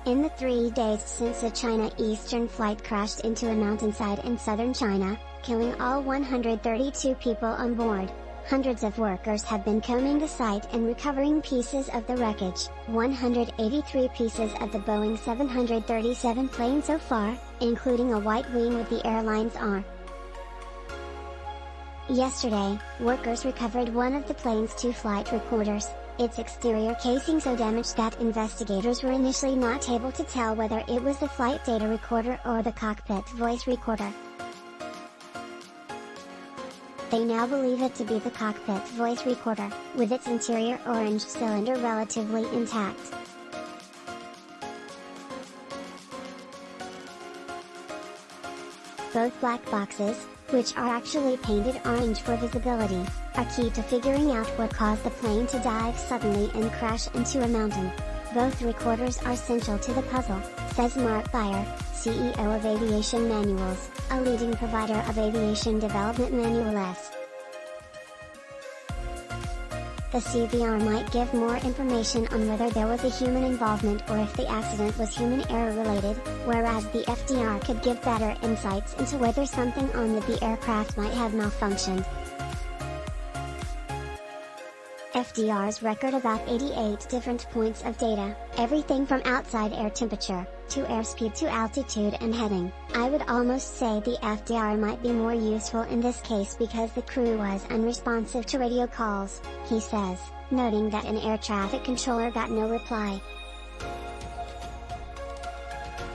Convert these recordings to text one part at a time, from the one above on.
In the 3 days since a China Eastern flight crashed into a mountainside in southern China, killing all 132 people on board, hundreds of workers have been combing the site and recovering pieces of the wreckage. 183 pieces of the Boeing 737 plane so far, including a white wing with the airline's R. Yesterday, workers recovered one of the plane's 2 flight recorders, its exterior casing so damaged that investigators were initially not able to tell whether it was the flight data recorder or the cockpit voice recorder. They now believe it to be the cockpit voice recorder, with its interior orange cylinder relatively intact. Both black boxes, which are actually painted orange for visibility, are key to figuring out what caused the plane to dive suddenly and crash into a mountain. Both recorders are central to the puzzle, says Mark Beyer, CEO of Aviation Manuals, a leading provider of aviation development manuals. The CVR might give more information on whether there was a human involvement or if the accident was human error related, whereas the FDR could give better insights into whether something on the aircraft might have malfunctioned. FDR's record about 88 different points of data, everything from outside air temperature, to airspeed to altitude and heading. I would almost say the FDR might be more useful in this case because the crew was unresponsive to radio calls, he says, noting that an air traffic controller got no reply.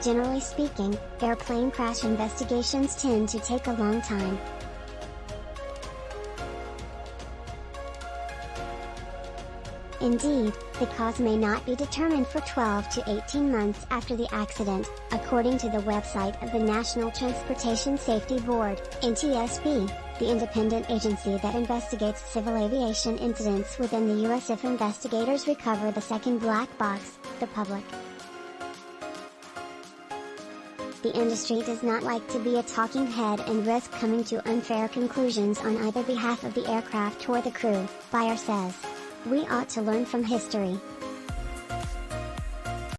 Generally speaking, airplane crash investigations tend to take a long time. Indeed, the cause may not be determined for 12 to 18 months after the accident, according to the website of the National Transportation Safety Board, NTSB, the independent agency that investigates civil aviation incidents within the U.S. If investigators recover the second black box, the public. The industry does not like to be a talking head and risk coming to unfair conclusions on either behalf of the aircraft or the crew, Beyer says. We ought to learn from history.